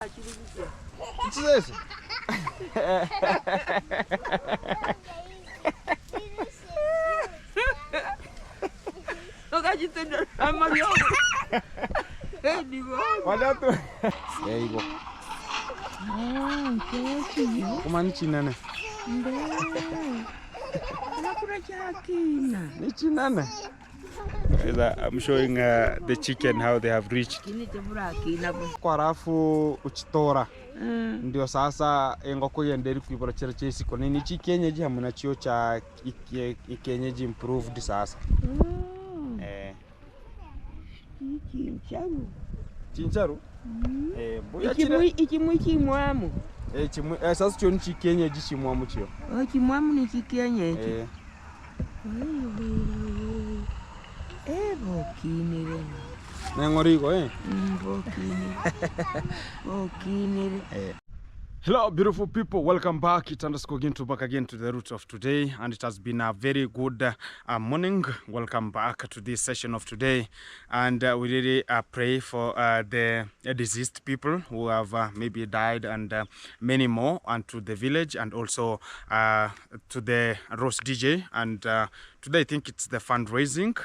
What's this? Look at you, I'm on your Wadatu. There you go. Kumani chinane. Ni chinane. I'm showing the chicken how they have reached. Kwa rafu uchitora. Ndio sasa engoko yenderi kuibora chesi kone ni chikenyeji hamuna chio cha ikenyeji improved sasa. Chincharu? Chimwamu. Sasa chio ni chikenyeji chimwamu chio. Chimwamu ni chikenyeji. Bokinire. Nengorigo Bokinire. Hello beautiful people, welcome back. It's _Gintu back again to the roots of today, and it has been a very good morning. Welcome back to this session of today, and we really pray for the deceased people who have maybe died, and many more, and to the village, and also to the roast DJ, and today I think it's the fundraising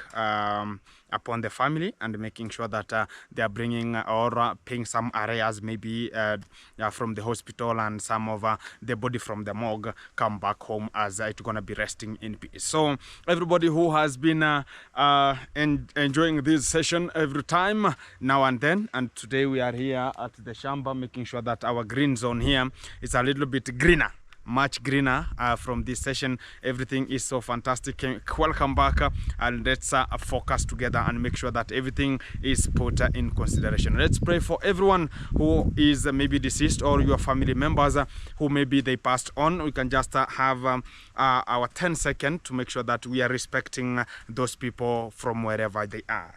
upon the family, and making sure that they are bringing or paying some areas maybe from the hospital, and some of the body from the morgue come back home as it's going to be resting in peace. So everybody who has been enjoying this session every time now and then, and today we are here at the Shamba making sure that our green zone here is a little bit greener, much greener from this session. Everything is so fantastic. Welcome back, and let's focus together and make sure that everything is put in consideration. Let's pray for everyone who is maybe deceased, or your family members who maybe they passed on. We can just have our 10 seconds to make sure that we are respecting those people from wherever they are.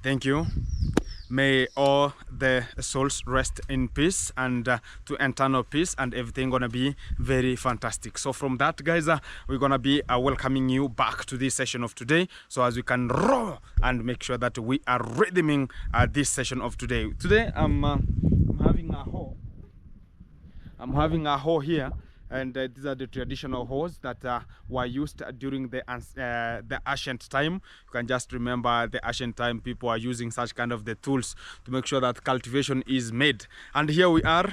Thank you. May all the souls rest in peace, and to eternal peace, and everything gonna be very fantastic. So from that, guys, we're gonna be welcoming you back to this session of today, so as we can roll and make sure that we are rhythming this session of today. Today I'm having a hoe. I'm having a hoe here. And these are the traditional hoes that were used during the ancient time. You can just remember the ancient time, people are using such kind of the tools to make sure that cultivation is made. And here we are.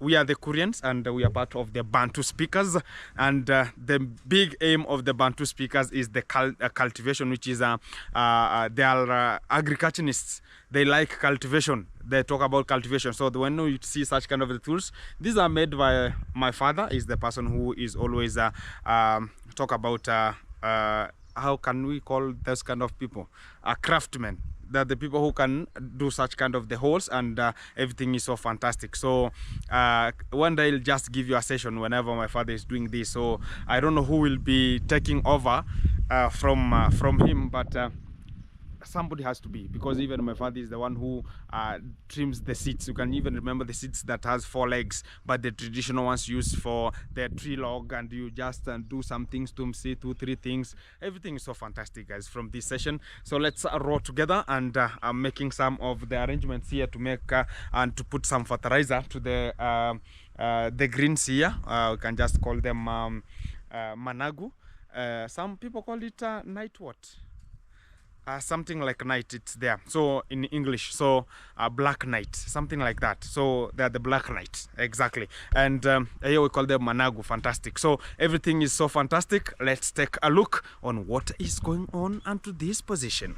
We are the Koreans, and we are part of the Bantu speakers, and the big aim of the Bantu speakers is the cultivation, which is they are agriculturists. They like cultivation. They talk about cultivation. So when you see such kind of the tools, these are made by my father. Is the person who is always talk about how can we call those kind of people craftsmen. That the people who can do such kind of the holes, and everything is so fantastic. So one day I'll just give you a session whenever my father is doing this. So I don't know who will be taking over from him, but somebody has to be, because even my father is the one who trims the seats. You can even remember the seats that has 4 legs, but the traditional ones used for the tree log, and you just do some things to see 2-3 things. Everything is so fantastic, guys, from this session. So let's roll together, and I'm making some of the arrangements here to make and to put some fertilizer to the greens here. We can just call them managu. Some people call it night what? Something like night, it's there. So in English, so black night, something like that. So they're the black night, exactly. And here we call them managu. Fantastic. So everything is so fantastic. Let's take a look on what is going on onto this position.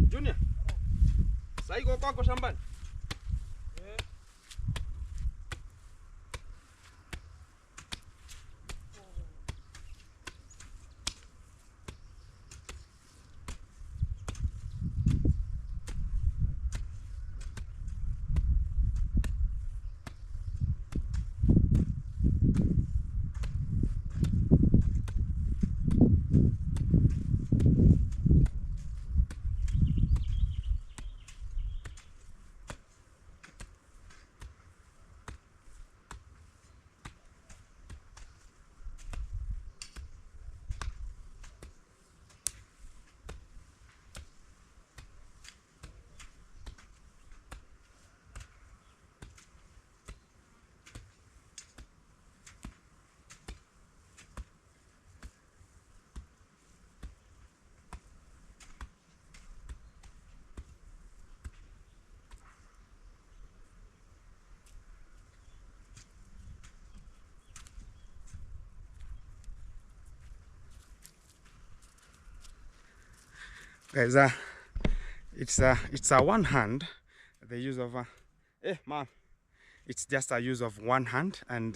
Junior, sasa iko kwako shambani? Guys, it's a one hand. The use of man. It's just a use of one hand, and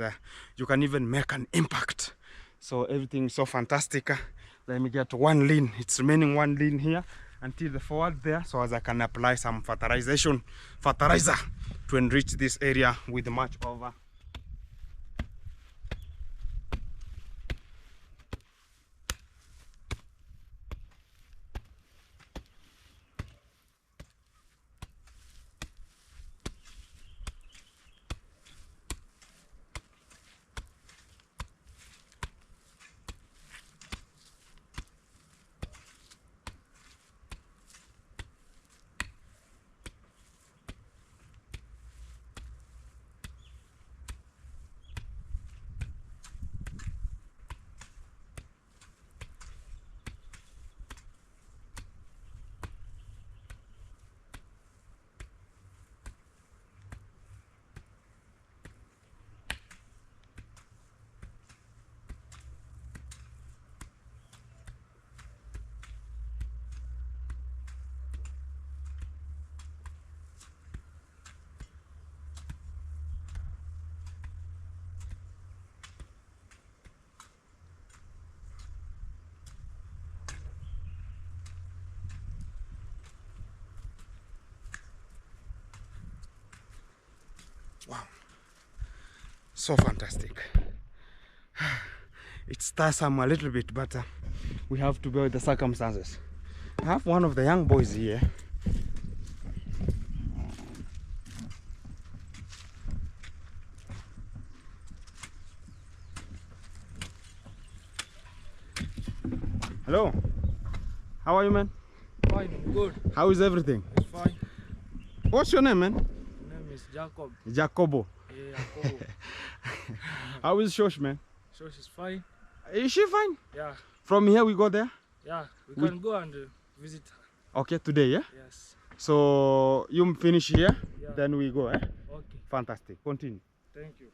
you can even make an impact. So everything is so fantastic. Let me get one lean. It's remaining one lean here until the forward there, so as I can apply some fertilizer to enrich this area with much of wow, so fantastic. It's tiresome a little bit, but we have to go with the circumstances. I have one of the young boys here. Hello, how are you, man? Fine, good. How is everything? It's fine. What's your name, man? My name is Jacob. Jacobo. Yeah, Jacob. How is Shosh, man? So she's fine. Is she fine? Yeah, From here we go there? yeah. We can go and visit her. Okay, today, yeah? Yes. So you finish here, Yeah. then we go, eh? Okay. Fantastic. Continue. Thank you.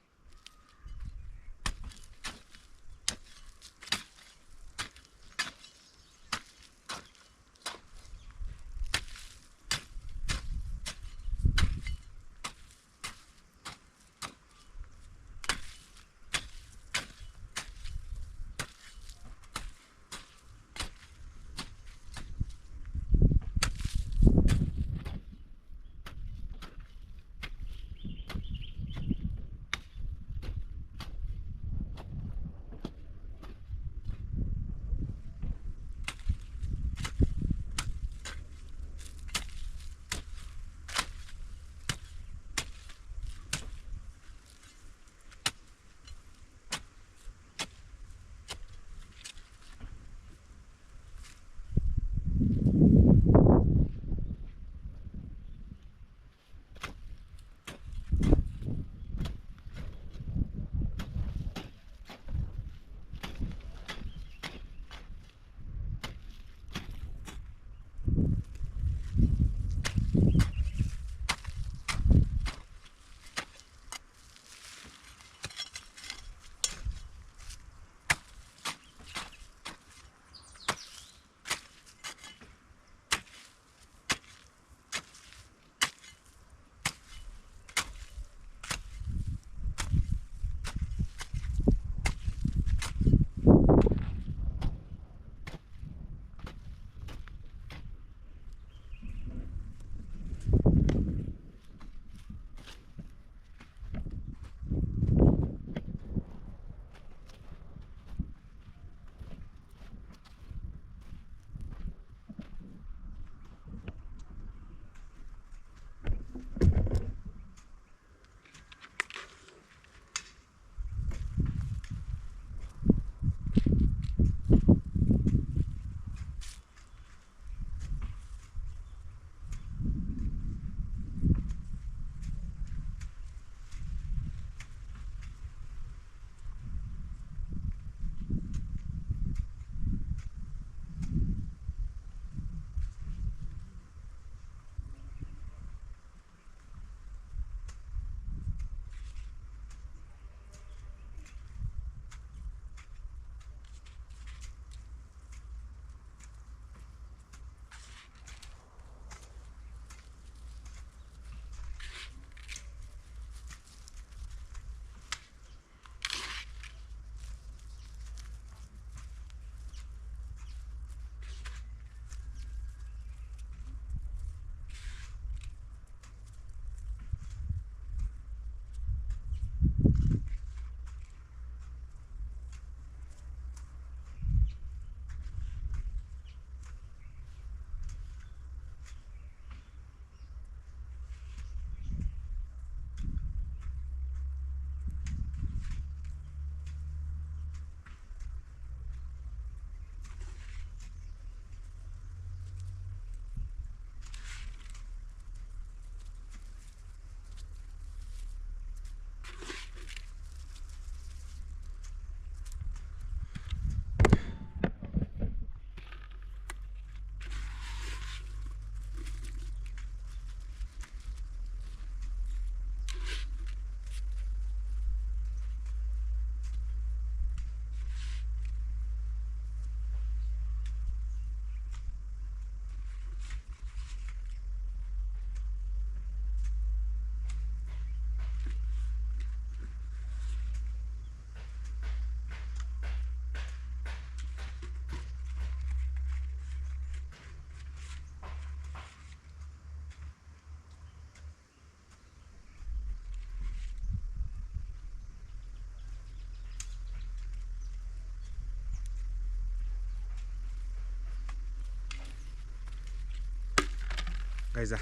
Guys,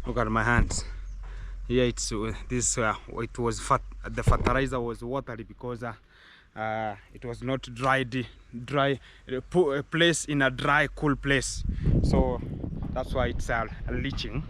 look at my hands. Here it's this it was the fertilizer was watery because it was not dry put a place in a dry cool place, so that's why it's leaching.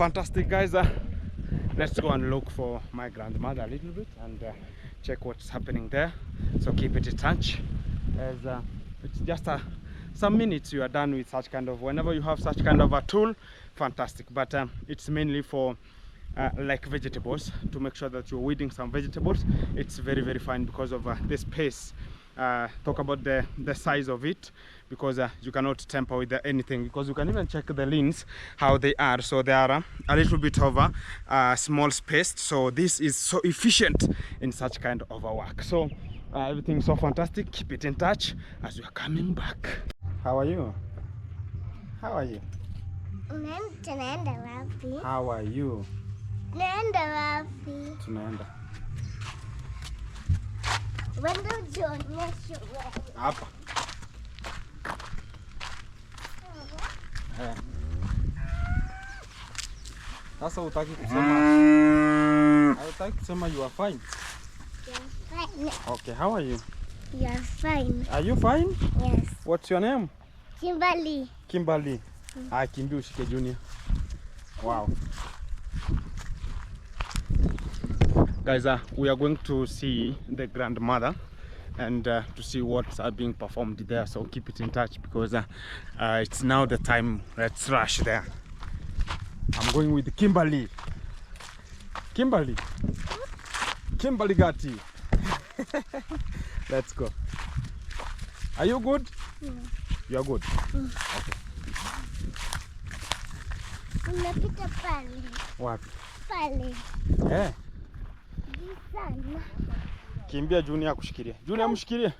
fantastic, guys. Let's go and look for my grandmother a little bit and check what's happening there. So keep it in touch, as it's just some minutes you are done with such kind of, whenever you have such kind of a tool, fantastic. But it's mainly for like vegetables, to make sure that you're weeding some vegetables. It's very fine because of the space. Talk about the size of it, because you cannot tamper with anything, because you can even check the limbs how they are. So they are a little bit over small space, so this is so efficient in such kind of a work. So everything's so fantastic. Keep it in touch as we are coming back. How are you? How are you? How are you? Tunaenda hapa. Sasa utaki kusema you are fine? Okay, how are you? You are fine. Are you fine? Yes. What's your name? Kimberly. Kimberly. Kimbi ushike Junior. Wow. Guys, we are going to see the grandmother and to see what's being performed there. So keep it in touch, because it's now the time. Let's rush there. I'm going with Kimberly. Kimberly Gatti. Let's go. Are you good? Yeah. You are good. Okay. Unapita pale. Wapi? Pale. Eh. Sana. Kimbia Junior akushikilie. Junior amshikilie.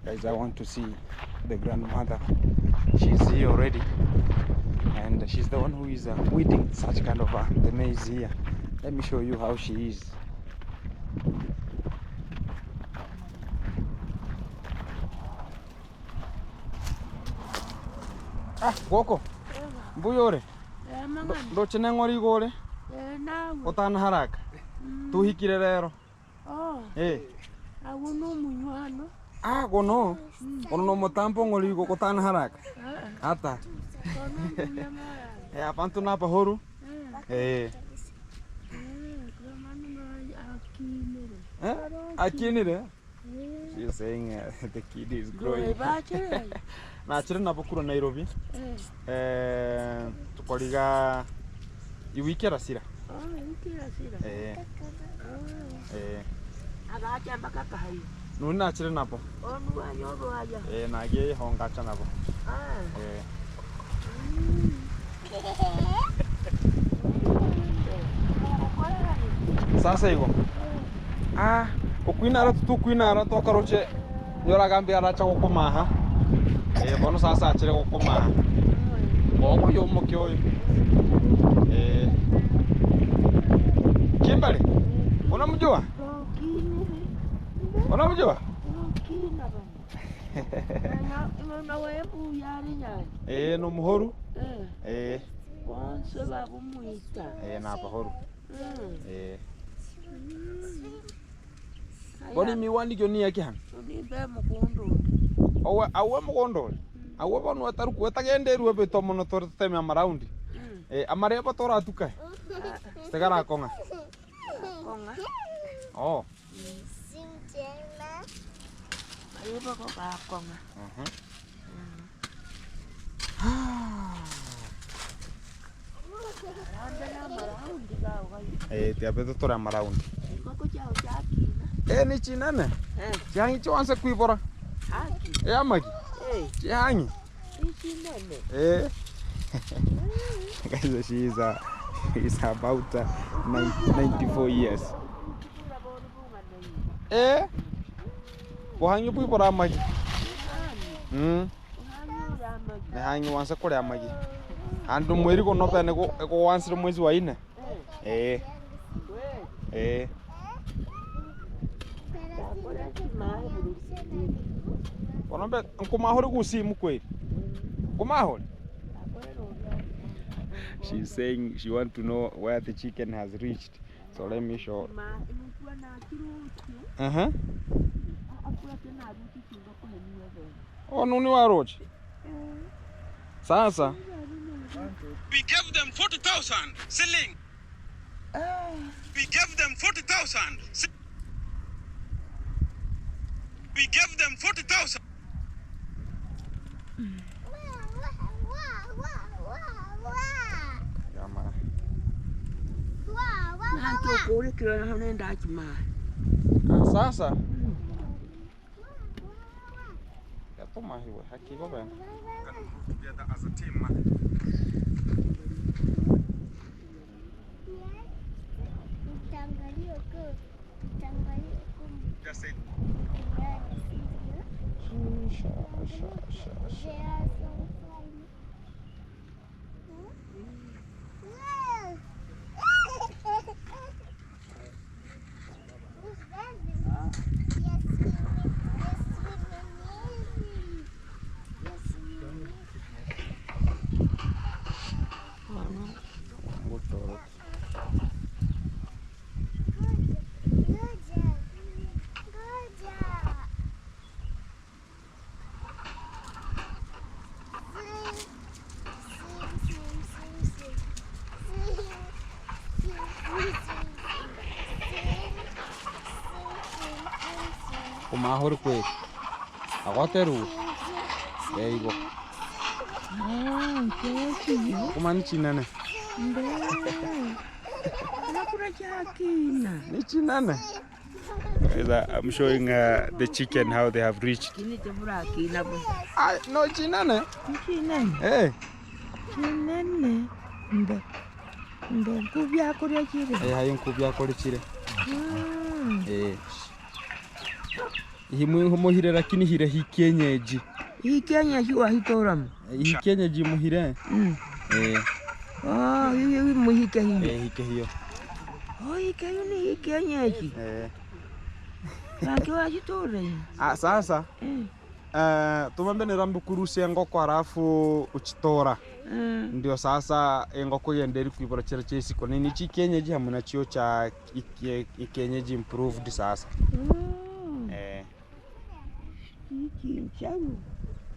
Guys, I want to see the grandmother. She's here already, and she's the one who is weeding such kind of the maize here. Let me show you how she is. Goko mbuyore ndo chenengori gore otana haraka tuhikire rero Oh, eh aguno munywano. Ah, kono. Kono motampo ngoli ko kotana haraka. Hata. Ya pantu na pa horu. Akinire. She's saying the kid is growing. Na chira na pokuro Nairobi. Tukoliga iwikera sira. Agacha mpaka kahari. Nuna chira napo. Onu anyogo aja. Na ge honga cha napo. Sasa iko. Ukuinara tu kuinara to karoche. Yora gambia ra cha kokomaha. Bono sasa achire kokomaha. Boko yomo kyo. Kimbali. Unamjua? Unamjua? Na webu yari nyani. No muhoru. Kwanza babu muita. Na pahoru. Boni miwani gyo ni yake han. Unibe mukondo. Awe mukondo. Awe bonu ataru kwetagende ruwe betomo no torteme amaraundi. Amare ba tora atuka. Stegara konga. Konga. Oh. Sintela. Ayuba ko ba konga. Te abeto tora amaraundi. Koko chao chaki. Ni chinane. Chihangi chwanse kuibora. Haki. Amagi. Chihangi. Ni chinane. Guys, she's about 94 years. Kuhangi kuibora amagi. Hangi wanse kore amagi. Andu mweri ko no pene ko wansire mwezi wa 4. Kono be nkumahore kusimu kweli. Kumahore. She's saying she want to know where the chicken has reached. So let me show. Oh, nuni wa roach. Sasa. We gave them 40,000 selling. We gave them 40,000. We gave them 40,000. Kuri kira na nenda chima. Sasa. Ya toma hiyo haki baba. Together as a team. Just say. Kumahor kwe. Awateru. There you go. Kumani chinane. Ni chinane. I'm showing the chicken how they have reached. Kini tebura No chinane. Chinane. Chinane. Mbe kubya kore chire. Hayin kubya kore chire. Himwe muhire lakini hire hikienyeji. Hikienyeji wa hitoram. Hikienyeji muhire. Hiyo muhike hiyo. Hike hiyo. Hike hiyo ni hikienyeji. Rangiwa hitore. Sasa. Tumembe ni rambu kurusia ngoko halafu uchitora. Ndio sasa ngoko yenderi kuibora chira chesi ko nini chikienyeji hamuna chio cha ikienyeji improved sasa. Chincharu.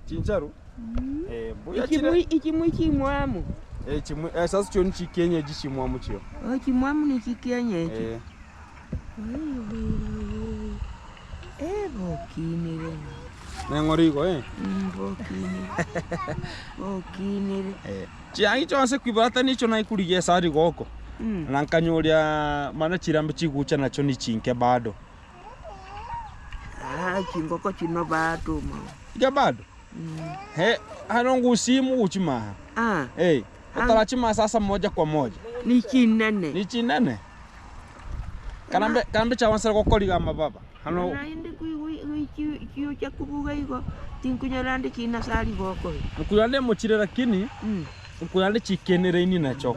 Chincharu? Buya chile. Ichimwe chimwamu. Chimwe sasa chyo nchi kienyeji chimwamu chyo. Chimwamu ni chikienyeji. Bokinire. Nengoriko Bokinire. Chiangi chonse kwibata nicho naikurigie sari goko. Nankanyuria mana chirambe chigucha nacho ni chinke bado. Chingoko chino bado ma. Ike bado? Hanongu simu uchimaha. Utarachima sasa moja kwa moja. Ni chinene. Ni chinene. Kanambe chawansara kokoliga mababa. Hano naende kiyo cha kubuga iko tinkunyarande kina sari goko. Ukuyande mochire lakini ukuyande chikenere ini nacho.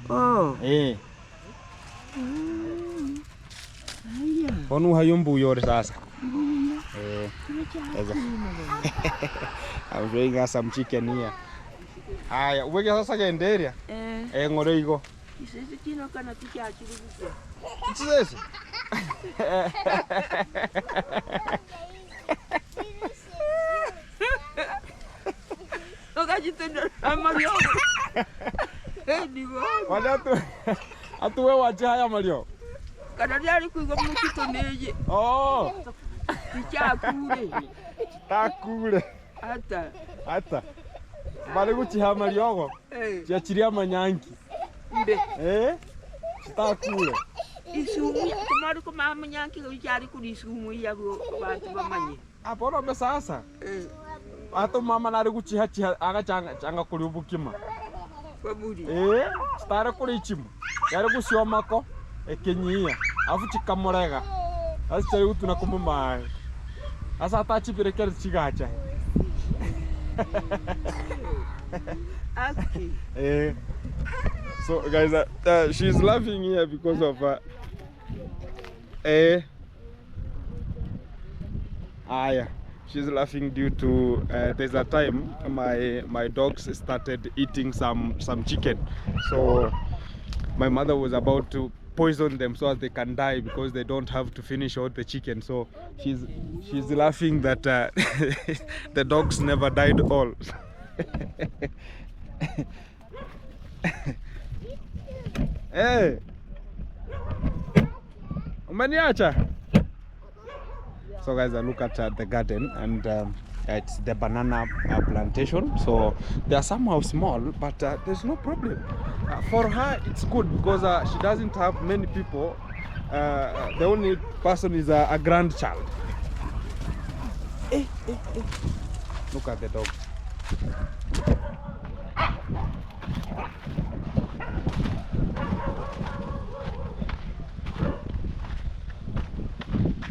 Aya. Onu hayumbu yore sasa. I'm showing us some chicken here. Aya, uweke sasa genderia. Ngore iko. Isese kino kana tichachiri buke. Isese. Nokajitenda Mario. Digo. Wala atuwe wacha haya Mario. Kana yali kuigo mukito neje. Tichakure. Takure. Ata. Bale guchiha Mario. Chiachiria manyanki. Mbe. Takure. Isumu kumari kuma manyanki yali kudisumu yago bantu bamanye. Aporo be sasa. Ato mama nari guchiha aga changa kuri ubukima. Baburi. Stare kuri chimu. Yari gusiomako ekenyia. Afu chikamorega. Asitari utuna kumuma. Asa atachi birekere chigacha. Okay. So guys, she's laughing here because of yeah. She's laughing due to there's a time my dogs started eating some chicken, so my mother was about to poison them so as they can die because they don't have to finish all the chicken. So she's laughing that the dogs never died all. Hey, umeniacha. So guys, I look at the garden and it's the banana plantation. So they are somehow small, but there's no problem. For her, it's good because she doesn't have many people. The only person is a grandchild. Look at the dog.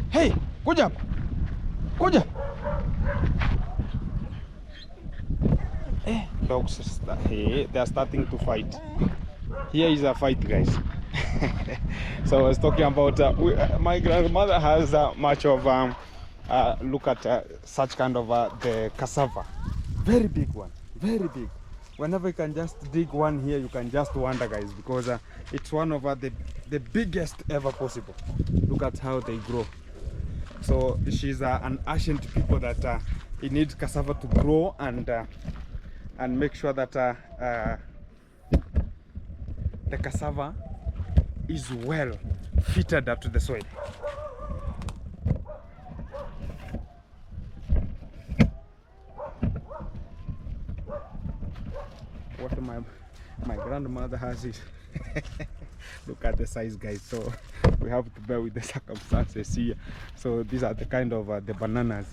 Hey, kuja. Dogs, they are starting to fight. Here is a fight, guys. So I was talking about my grandmother has much of look at such kind of the cassava, very big one, very big. Whenever you can just dig one here, you can just wonder, guys, because it's one of the biggest ever possible. Look at how they grow. So she's an ancient people that it needs cassava to grow and make sure that the cassava is well fitted up to the soil. What my grandmother has is look at the size, guys. So we have to bear with the circumstances here. So these are the kind of the bananas.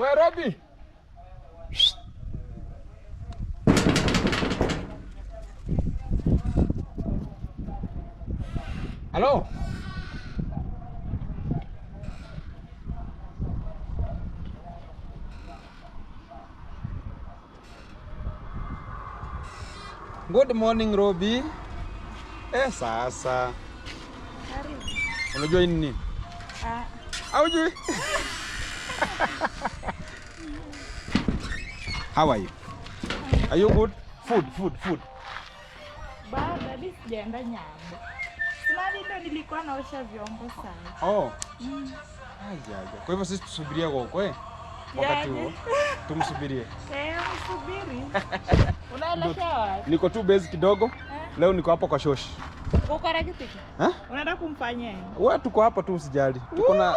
Where Robbie? Hello? Good morning, Robbie. Sasa. Unajua nini? Haujui? How are you? Are you good? Food. Baba, mimi sijaenda nyambo. Sina ndio nilikuwa naosha vyombo sana. Oh. Ajaja. Kwa hivyo sisi tusubirie huko wakati huo. Tumsubirie. Msubiri. Unaelekea wapi? Niko tu base kidogo. Leo niko hapa kwa shosh. Uko rakitiki? Unaenda kumfanyia nini? Wewe tuko hapa tu usijali.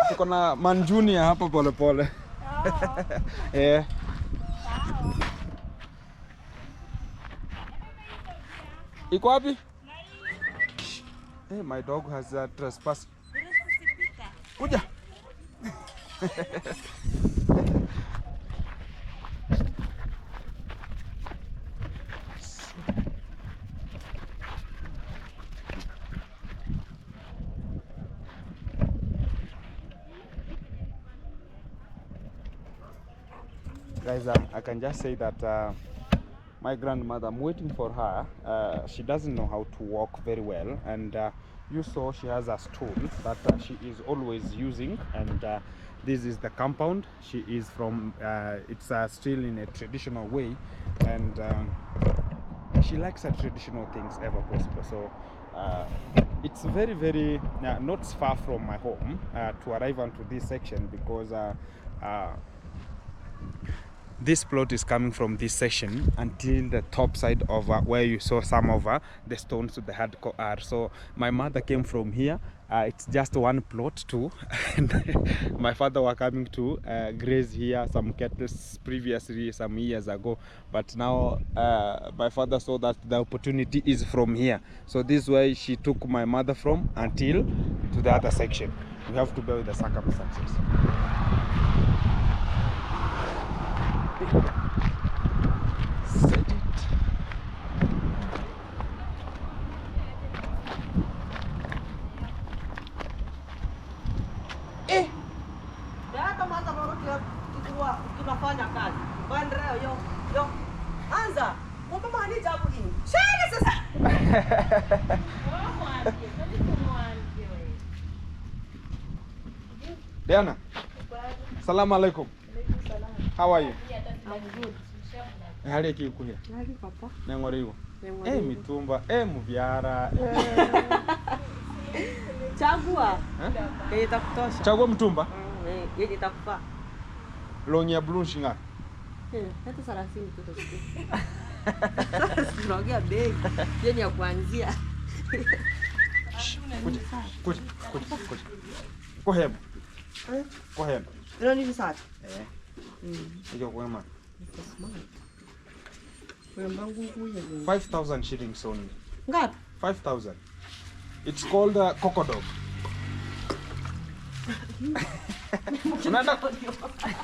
Tuko na Man Junior hapa pole. Iko wapi? Hey, my dog has a trespass. Kuja. Guys, I can just say that my grandmother, I'm waiting for her. She doesn't know how to walk very well, and you saw she has a stool that she is always using, and this is the compound. She is from, it's still in a traditional way, and she likes her traditional things ever possible. So it's very not far from my home to arrive onto this section, because this plot is coming from this section until the top side of where you saw some of the stones to the hardcore are. So my mother came from here. It's just one plot too, and my father were coming to graze here some cattle previously some years ago, but now my father saw that the opportunity is from here, so this is why she took my mother from until to the other section. We have to bear with the circumstances. Set it. Tunafanya kazi. Bandreo yo. Anza. Kumbe mani jabu hii. Shana sasa. Diana. Salamu alaikum. How are you? I'm good. Hali yake kuya. Hali papa. Nengoriwo. Mitumba, muvyara. Chagua. Yeye itakutosha. Chagua mtumba. Yeye itakufaa. Longi ya blue shinga. Hata 30 tu tusikie. Tunaongea bei. Yeye ya kuanzia. Kuja. Go ahead. Go ahead. Ndio ni sasa. Hiyo kwema. Wewe mbangu huyu. 5,000 shillings only. Ngapi? 5,000. It's called Coco Dog. Unaenda $5,000.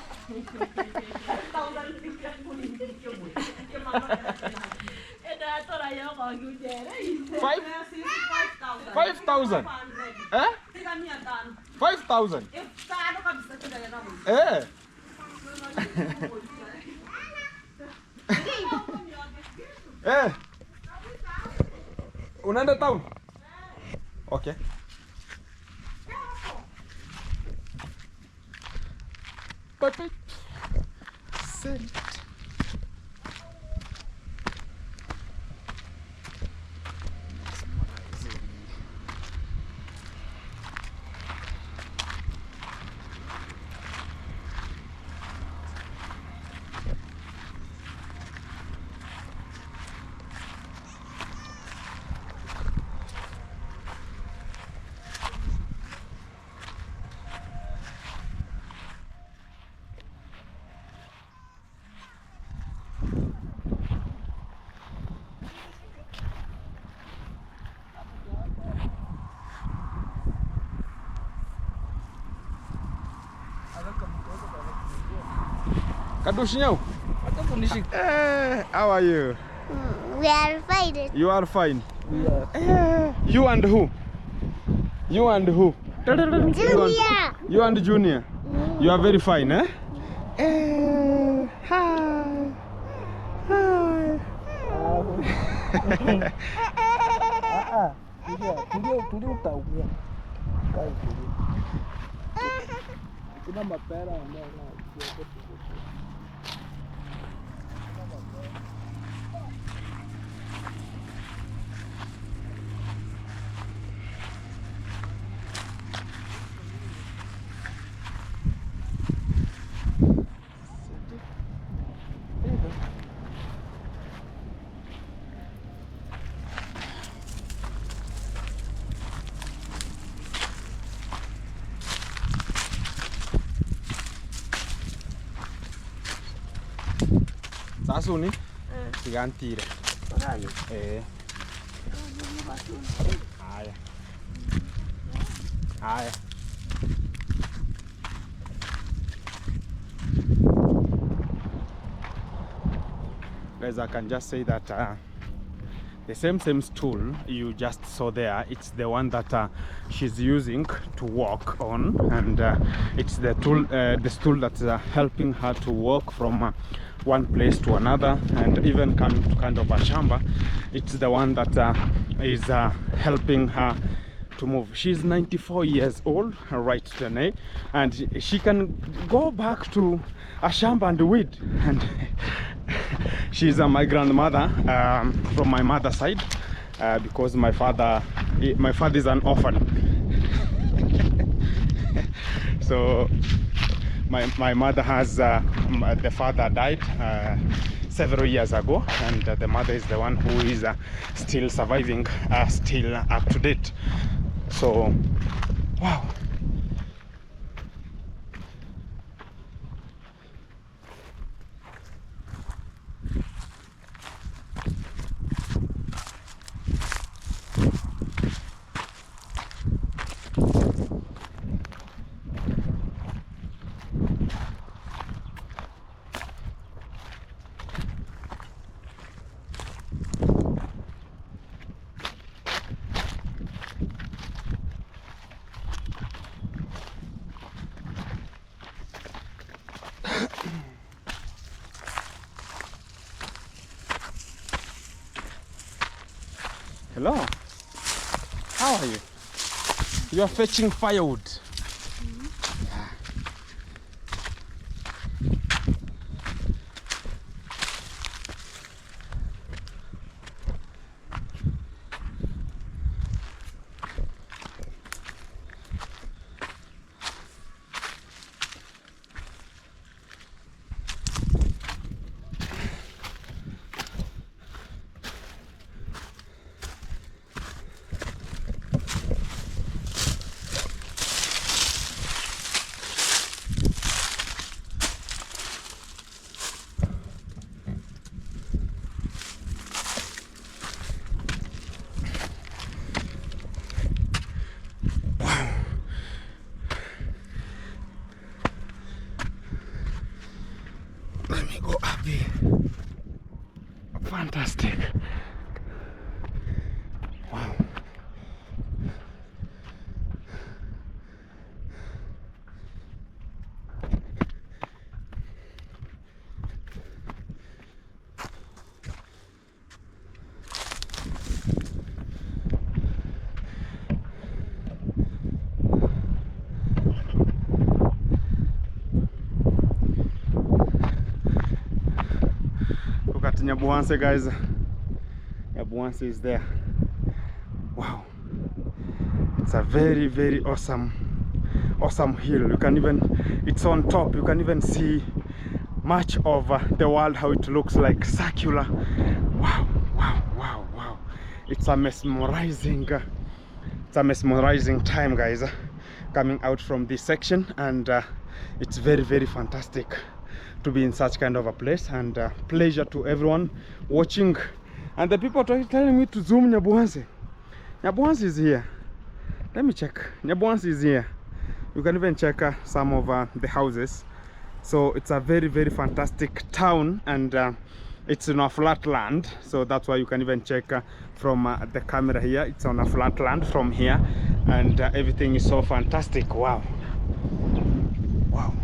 5,000. Unaenda town? Okay. Perfect. Send it. Kadushinyau. How are you? We are fine. You are fine. You and who? You and who? Junior. You and Junior. You are very fine, eh? Hi. Hi. Sasa ni sigantire. Haya. Haya. Guys, I can just say that the same stool you just saw there, it's the one that she's using to walk on, and it's the stool that's helping her to walk from one place to another, and even coming to kind of a shamba. It's the one that is helping her to move. She's 94 years old right today, and she can go back to a shamba and weed. And she's my grandmother from my mother's side, because my father is an orphan. So my mother has the father died several years ago, and the mother is the one who is still surviving, still up to date. So wow. Hello. How are you? You are fetching firewood. Let me go up here. Fantastic. Wow. Look at Nyabuanse, guys. Nyabuanse is there. Wow. It's a very, very awesome hill. You can even, it's on top, you can even see much of the world, how it looks like circular. Wow, wow, wow, wow. It's a mesmerizing time, guys, coming out from this section, and it's very, very fantastic to be in such kind of a place, and pleasure to everyone watching. And the people telling me to zoom Nyabuanse. Nyabuanse is here. Let me check. Nyabuanse is here. You can even check some of the houses. So it's a very, very fantastic town, and it's on a flat land, so that's why you can even check from the camera here. It's on a flat land from here, and everything is so fantastic. Wow. Wow.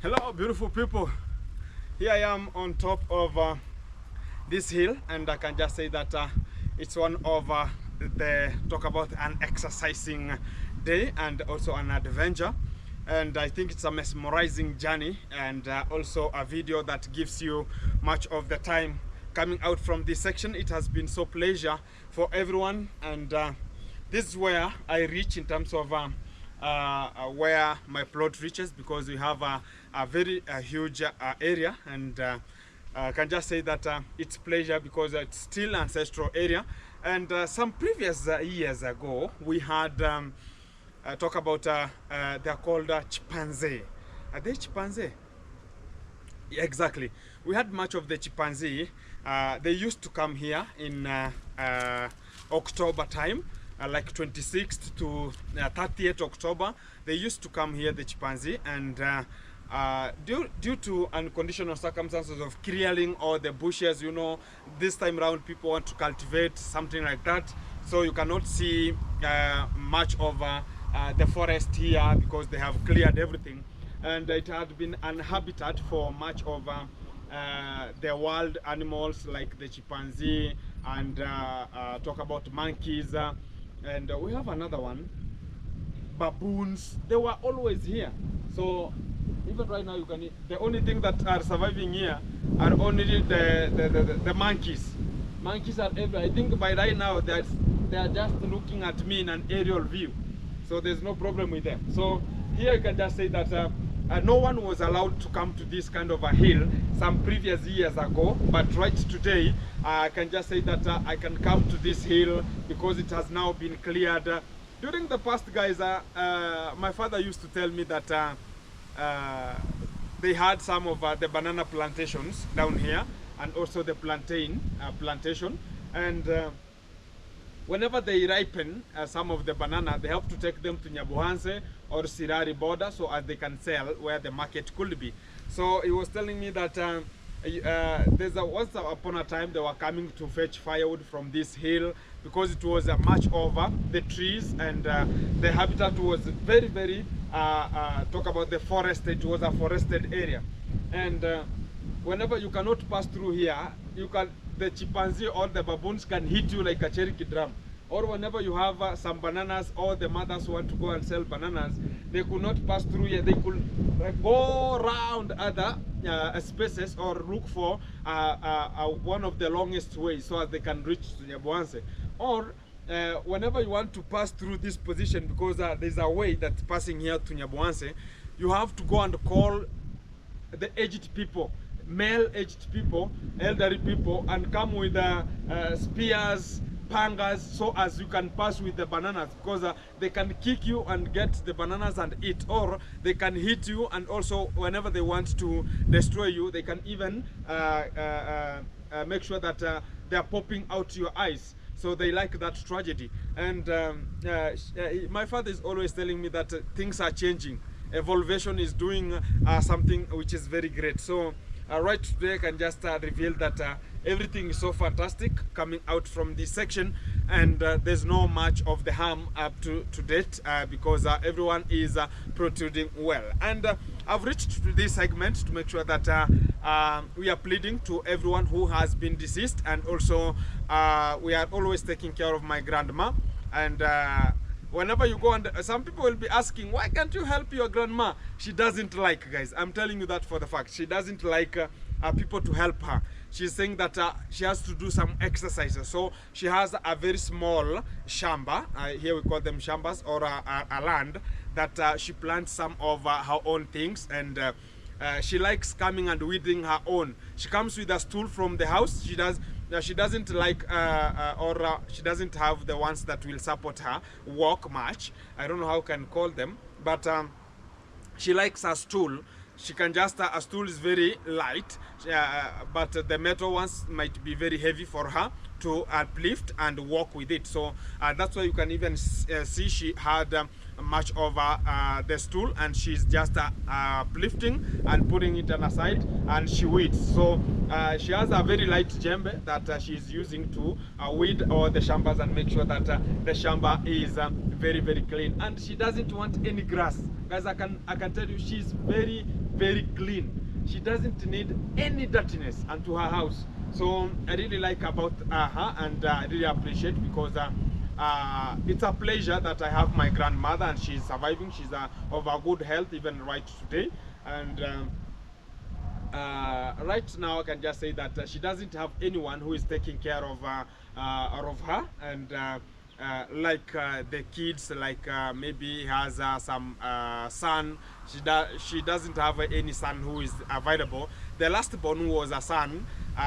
Hello, beautiful people. Here I am on top of this hill, and I can just say that it's one of the talk about an exercising day and also an adventure, and I think it's a mesmerizing journey, and also a video that gives you much of the time coming out from this section. It has been so pleasure for everyone, and this is where I reach in terms of where my plot reaches, because we have a very huge area, and I can just say that it's pleasure because it's still ancestral area. And some previous years ago we had talk about they're called chimpanzee. Are they chimpanzee? Yeah, exactly. We had much of the chimpanzee. They used to come here in October time, like 26th to 30th October. They used to come here, the chimpanzee, and due to unconditional circumstances of clearing all the bushes, you know, this time around people want to cultivate something like that, so you cannot see much of the forest here because they have cleared everything, and it had been an habitat for much of the wild animals like the chimpanzee, and talk about monkeys, and we have another one, baboons. They were always here, so even right now you can, the only thing that are surviving here are only the monkeys. Monkeys are everywhere. I think by right now they are just looking at me in an aerial view, so there's no problem with them. So here you can just say that no one was allowed to come to this kind of a hill some previous years ago, but right today I can just say that I can come to this hill because it has now been cleared. During the past, guys, my father used to tell me that they had some of the banana plantations down here, and also the plantain plantation, and whenever they ripen some of the banana, they have to take them to Nyabuhanse or Sirari border so as they can sell where the market could be. So he was telling me that once upon a time they were coming to fetch firewood from this hill because it was much over the trees, and the habitat was very, very, talk about the forest, it was a forested area. And whenever you cannot pass through here, the chimpanzee or the baboons can hit you like a cherry drum. Or whenever you have some bananas, or the mothers want to go and sell bananas, they could not pass through here. They could go around other spaces or look for one of the longest ways so as they can reach to Nyabuhanse. Or whenever you want to pass through this position, because there's a way that's passing here to Nyabuhanse, you have to go and call the aged people, male aged people, elderly people, and come with spears, pangas, so as you can pass with the bananas, because they can kick you and get the bananas and eat, or they can hit you, and also whenever they want to destroy you, they can even make sure that they are popping out your eyes. So they like that tragedy. And my father is always telling me that things are changing. Evolution is doing something which is very great. So right today I can just reveal that everything is so fantastic coming out from this section, and there's no much of the harm up to date because everyone is protruding well. And I've reached to this segment to make sure that we are pleading to everyone who has been deceased, and also we are always taking care of my grandma. And whenever you go, and some people will be asking, why can't you help your grandma? She doesn't like, guys, I'm telling you that for the fact. She doesn't like people to help her. She's saying that she has to do some exercises. So she has a very small shamba, here we call them shambas, or a land that she plants some of her own things, and she likes coming and weeding her own. She comes with a stool from the house. She doesn't like she doesn't have the ones that will support her walk much. I don't know how I can call them, but she likes a stool. She can just, a stool is very light, but the metal ones might be very heavy for her to uplift and walk with it. So that's why you can even see she had much over the stool, and she's just uplifting and putting it on the side, and she weeds. So she has a very light jembe that she's using to weed all the shambas and make sure that the shamba is very, very clean. And she doesn't want any grass. Guys, I can tell you, she's very, very clean. She doesn't need any dirtiness onto her house. So I really like about her, and I really appreciate, because it's a pleasure that I have my grandmother, and she's surviving. She's of a good health even right today. And right now I can just say that she doesn't have anyone who is taking care of her, and like the kids, like maybe has some son. She doesn't have any son who is available. The last born was a son,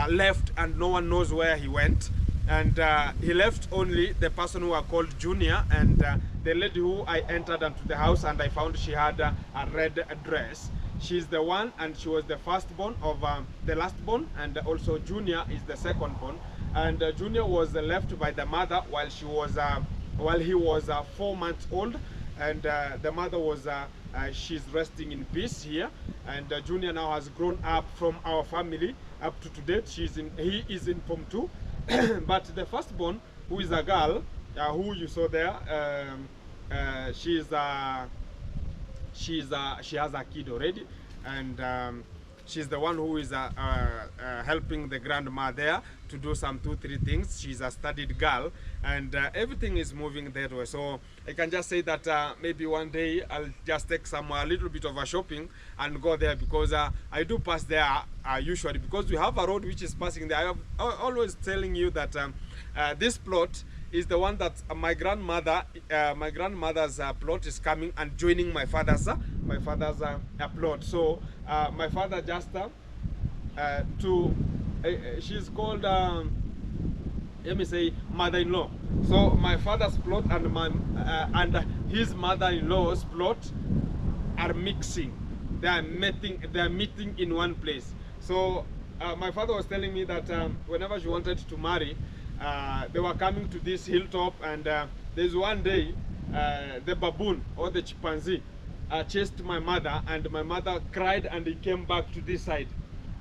left, and no one knows where he went. And he left only the person who are called Junior, and the lady who I entered into the house, and I found she had a red dress. She's the one, and she was the firstborn of the lastborn, and also Junior is the secondborn. And Junior was left by the mother while he was 4 months old, and the mother was she's resting in peace here. And Junior now has grown up from our family up to today. He is in Form 2. But the firstborn, who is a girl, who you saw there, she has a kid already, and she's the one who is helping the grandma there to do some 2-3 things. She's a studied girl, and everything is moving that way. So I can just say that maybe one day I'll just take a little bit of a shopping and go there, because I do pass there usually, because we have a road which is passing there. I'm always telling you that this plot is the one that my grandmother's plot is coming and joining my father's plot. So my father just she's called let me say mother-in-law. So my father's plot and his mother-in-law's plot are mixing. They are meeting in one place. So my father was telling me that whenever she wanted to marry, they were coming to this hilltop, and there's one day the baboon or the chimpanzee chased my mother, and my mother cried, and he came back to this side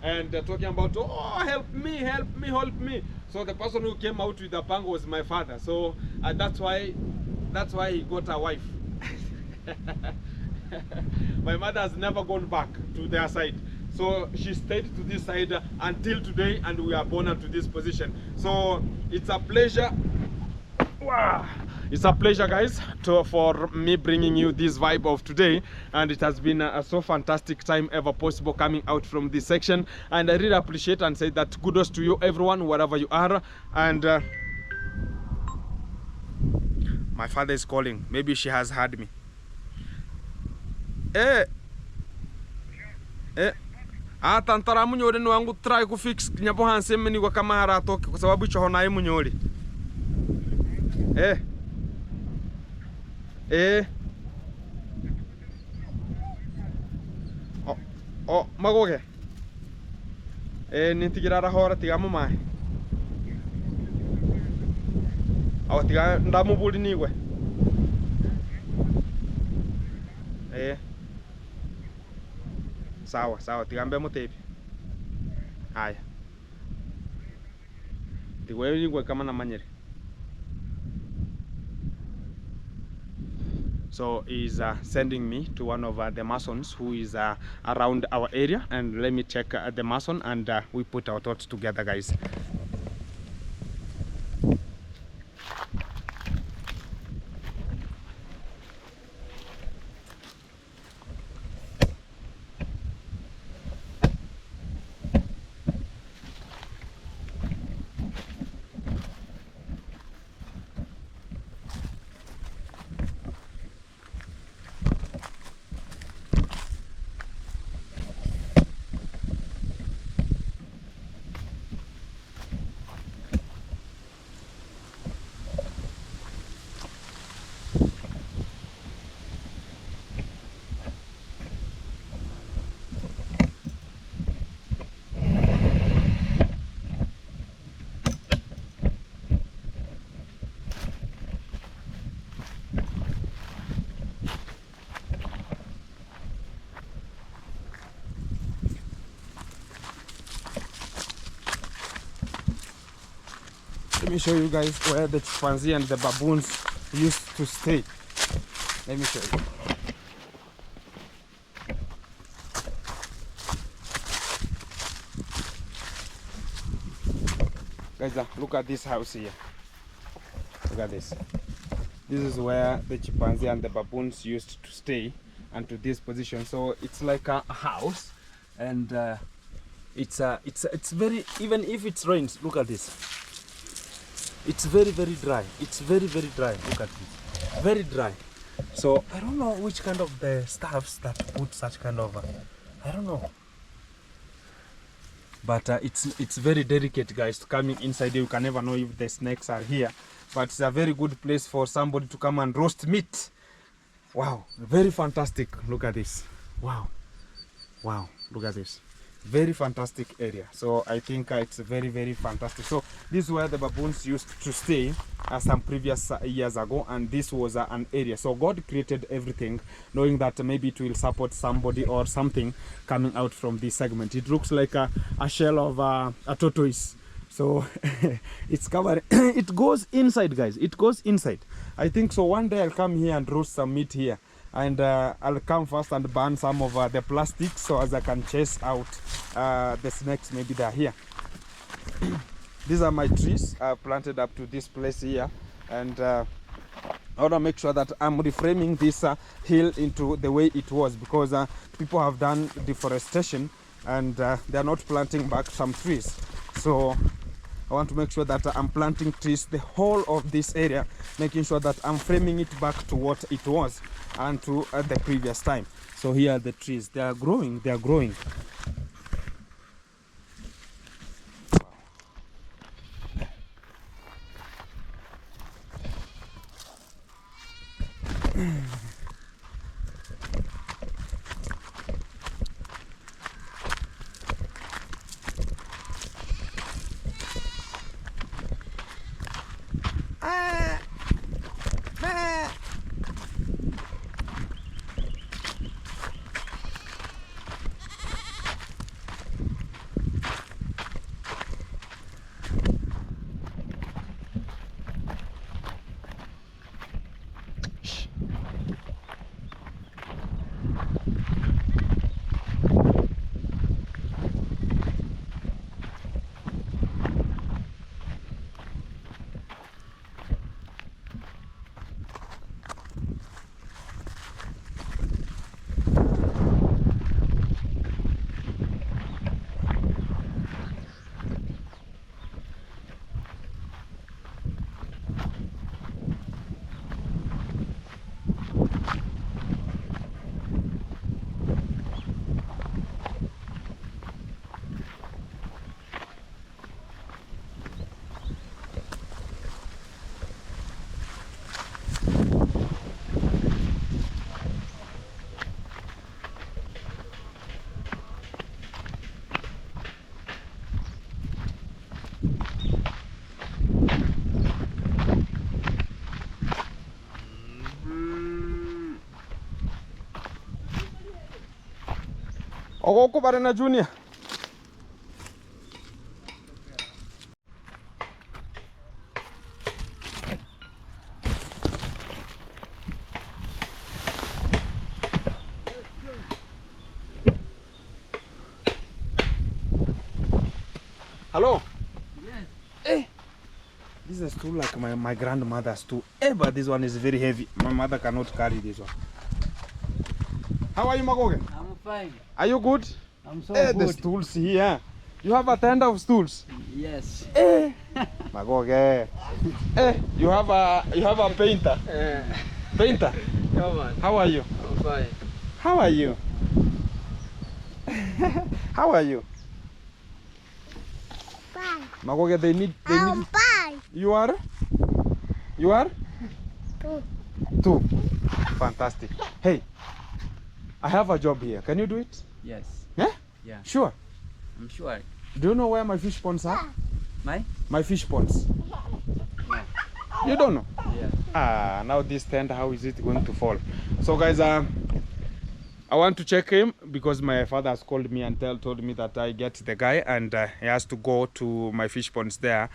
and talking about, oh, help me, help me, help me. So the person who came out with the pang was my father. So that's why he got a wife. My mother has never gone back to their side, so she stayed to this side until today, and we are born into this position. So it's a pleasure. Wow. It's a pleasure, guys, for me bringing you this vibe of today, and it has been a so fantastic time ever possible coming out from this section, and I really appreciate and say that kudos to you everyone wherever you are. And my father is calling. Maybe she has heard me. Tantara munyore ni wangu try kufix nyapo hanseme ni kwa kama haratoke kwa sababu icho honaye munyore. Magoge. Nintigirara hora tigamo mai. Awa tiga ndamu buli niwe. Sawa sawa, tigambe mutepi. Haya. Tigwe niwe kama na manyere. So he's sending me to one of the masons who is around our area, and let me check the mason, and we put our thoughts together, guys. Let me show you guys where the chimpanzee and the baboons used to stay. Let me show you. Guys, look at this house here. Look at this. This is where the chimpanzee and the baboons used to stay, and to this position. So it's like a house, and it's very, even if it rains, look at this. It's very dry. It's very dry. Look at this. Very dry. So I don't know which kind of the staffs that put such kind of I don't know. But it's very delicate, guys. Coming inside, you can never know if the snakes are here. But it's a very good place for somebody to come and roast meat. Wow, very fantastic. Look at this. Wow, look at this. Very fantastic area. So I think it's very fantastic. So this is where the baboons used to stay some previous years ago, and this was an area. So God created everything knowing that maybe it will support somebody or something coming out from this segment. It looks like a shell of a tortoise. So it's covered. It goes inside, guys. It goes inside. I think so. One day I'll come here and roast some meat here, and I'll come first and burn some of the plastic so as I can chase out the snakes. Maybe they're here. These are my trees planted up to this place here, and I want to make sure that I'm reframing this hill into the way it was, because people have done deforestation and they're not planting back some trees. So I want to make sure that I'm planting trees the whole of this area, making sure that I'm framing it back to what it was and to the previous time. So here are the trees. They are growing. They are growing. Oko barena Junior. Hello? Yes. Hey! This is a stool like my grandmother's stool. Hey, but this one is very heavy. My mother cannot carry this one. How are you, Magoge? I'm fine. Are you good? I'm so Hey, the good. stools here. You have a tent of stools. Yes. Hey! Magoge. Hey, you have a painter. Painter. Come on. How are you? I'm fine. How are you? How are you? Bye. Magoge, they need Bye. You are? You are? Two. Two. Fantastic. Hey, I have a job here. Can you do it? Yes. Yeah? Yeah. Sure. I'm sure. Do you know where my fish ponds are? My? My fish ponds. No. You don't know? Yeah. Ah, now this tent, how is it going to fall? So guys, I want to check him because my father has called me and told me that I get the guy and he has to go to my fish ponds there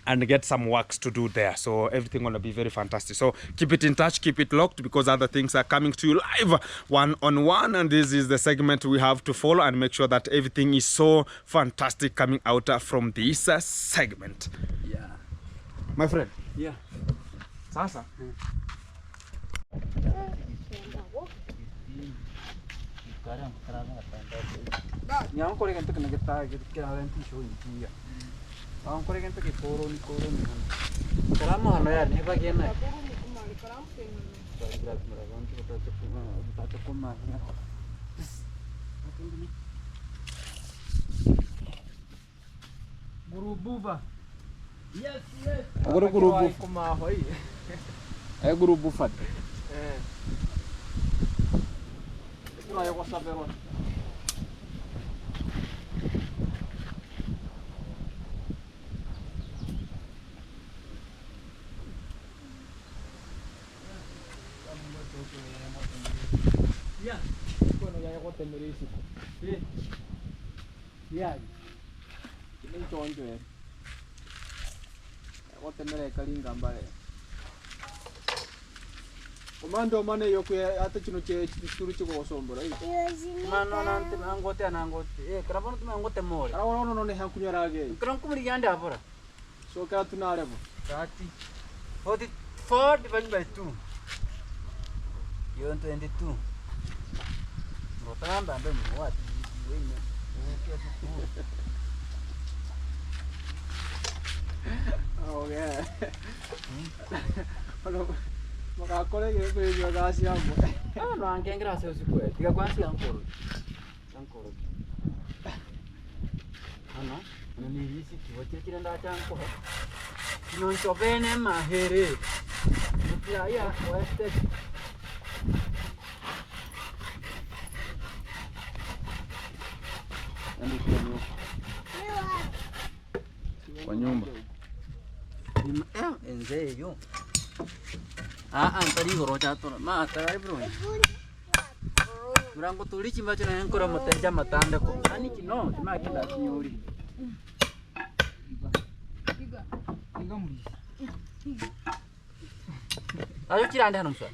and get some works to do there. So everything gonna be very fantastic. So keep it in touch, keep it locked because other things are coming to you live one-on-one, and this is the segment we have to follow and make sure that everything is so fantastic coming out from this segment. Yeah. My friend. Yeah. Sasa. Yang kau lagi kena kita kita nanti show ini ya. Ang kau lagi kita koroni. Sekarang mana ya? Ni bagian mana? Guru buba. Yes. Guru bufa. Kumahoi. Guru bufa. Ito na yung sabi ron. Yeah. Bueno, ya llegó temerisi. Sí. Yeah. Ini chonjo ya. Llegó temere kalinga mbale. Omando mane yoku ata chino che chituru chiko osombora ito. Mano nante angote anangote. Karabono tume angote more. Karabono no ne hankunyara age. Kran kumri yande apora. So kara tunare bo. 30. 44 divided by 2. You want 22. Rotanda mbe mwati. Wene. Okay. Makakole ke pe gasi ambo. Ah no anche grazie usiku. Diga quanti ancora. Ancora. Ah no? Non mi dici che vuoi tirare andare ancora. Non so bene ma here. Ya, oeste. Kwa nyumba. Enze yo. Tadi goro jatuh. Ma, tadi bro. Berangku tuli cuma cina yang kurang mateja matanda kok. Ani cino, cuma kita nyuri. Tiga muri. Ayo cira anda nungso.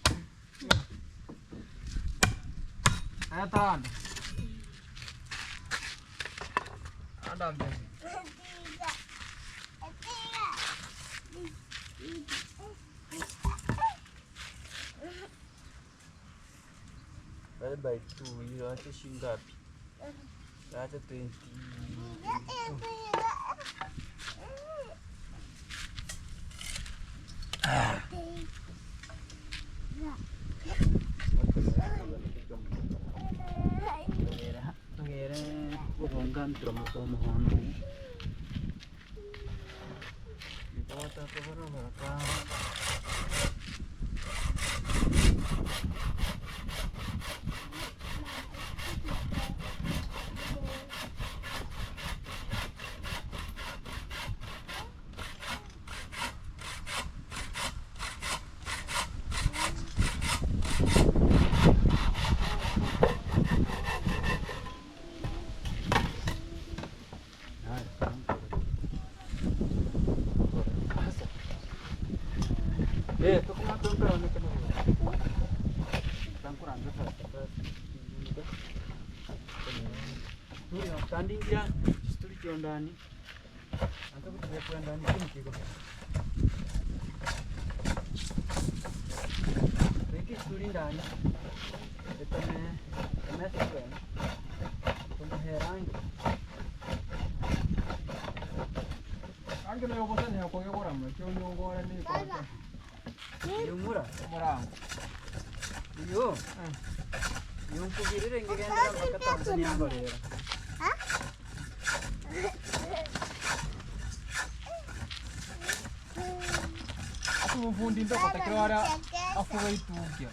Ayo tahan. Ada ambil. By 2, you have to shingapi. That's a 20. Standing here, studio ndani. Hata kutoka ndani kiko. Weki studio ndani. Etame sekwen. Kuna herangi. Anche lo posso ne ko yogora ma che ogni ngora ni ko. Yumura. Morango. Yo. Yung pugiri ring ganda makata niya barera. Aku fundi ndo takiwara afuga itukia.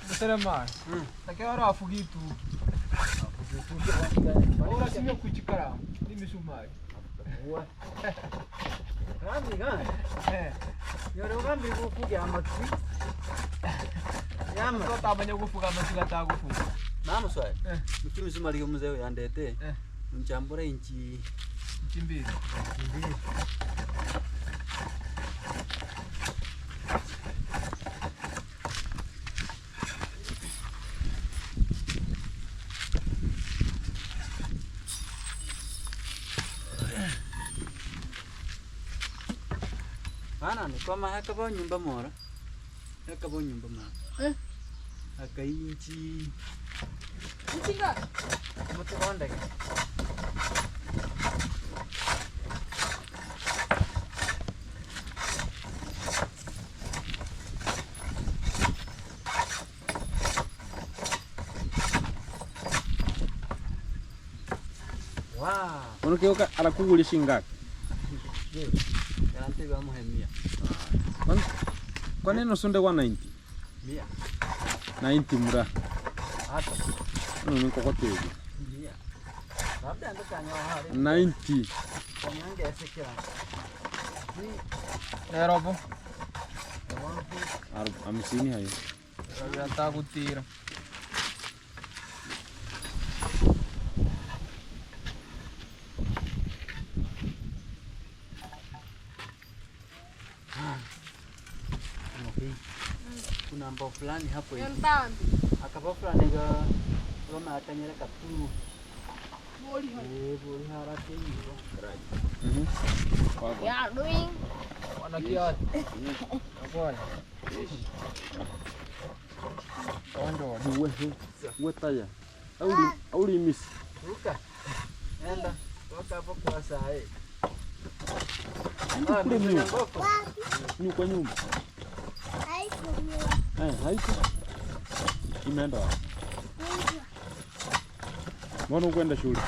Mutera mai. Takiwara afuga itukia. Ora simio kuchikara. Nimi sumai. What? Kami kan? Yoro kami kufuga amatwi. Yama Ko tabanya kufuga masiga tagufuga. Mama swai. Mutumi sumali yo muzeo yandete. Unchambura inchi Chimbiri. Ana ni kama hakaba nyumba mora. Hakaba nyumba mora. Akainchi. Uchinga. Mutukonde. Wow. Unakiuka alakuguli shingaki? Garante vamos en mía. Kwa nini sunde kwa 90? Mía. 90 mura. Hata. Ni kokote hivi. Mía. Labda ndo kanya hari. 90. Kanyange esekera. Erobo. Hamsini hayo. Yata kutira. Kuna mbao fulani hapo hivi. Yantambi. Akabao fulani goma atanyere kapuru. Boli. Boli harake hiyo. Right. Yeah, doing. Wana kiasi. Bwana. Ondo. Wewe taya. Auli miss. Ruka. Enda. Toka hapo kwa saa hii. Kule nyumba. Ni kwa nyumba. Haiko. Imeenda wapi? Mbona ukwenda shule?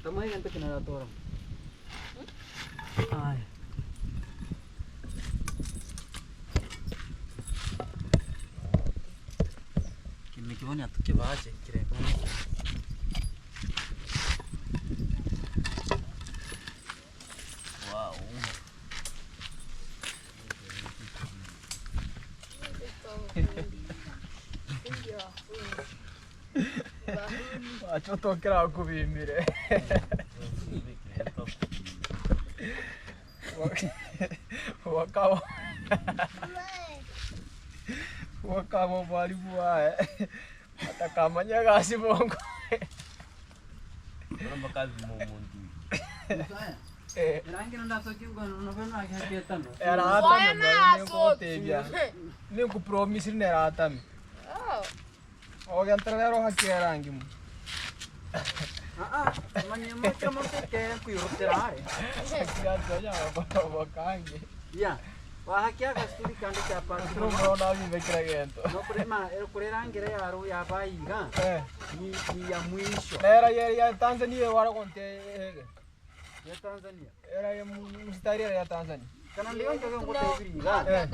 Tama hii ndio kinaratora. Ay. Kimekioni atukivaje kireko. Wow. Achotokera kubimire. Wakao. Wakao bali bua. Atakamanya gasi bongo. Namba kazi mumuntu. Rangi nenda sokingo unapenda akiatano. Era hata mimi kutebia. Niku promise ni era hata mimi. Oge antralero hakia rangi mu. Manyama kama ke kuyoterare. Hakia toja wakange. Ya. Wahakia kasturi kandi chapa. Tro mona vive kragento. No prima kurerangira yaro yabaiga. Ni ya mwisho. Era ya Tanzania wara konte. Ya Tanzania. Era ya mustari ya Tanzania. Kana ndio ndio ngote biriga.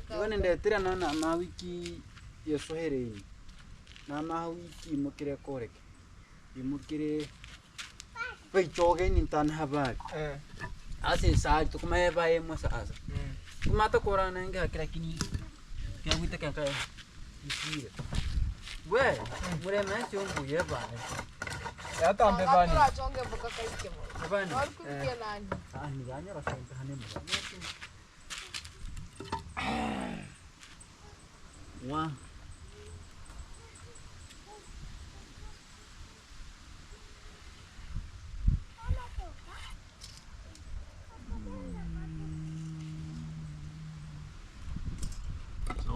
Wone ndetira na mawiki yesohereni. Na mawiki mukire koreke. Imukire Peitoge ni tan habari. Ase sai tu kuma eba e mosa asa. Kuma ta korana nga kira kini. Kya wita kya ka. Isire. We, mure menshi umbuye bane. Yatambe bani. Chonge boka kaike mo. Bane. Walikumbia nani? Ni ganyo rasante hanemu. Wa.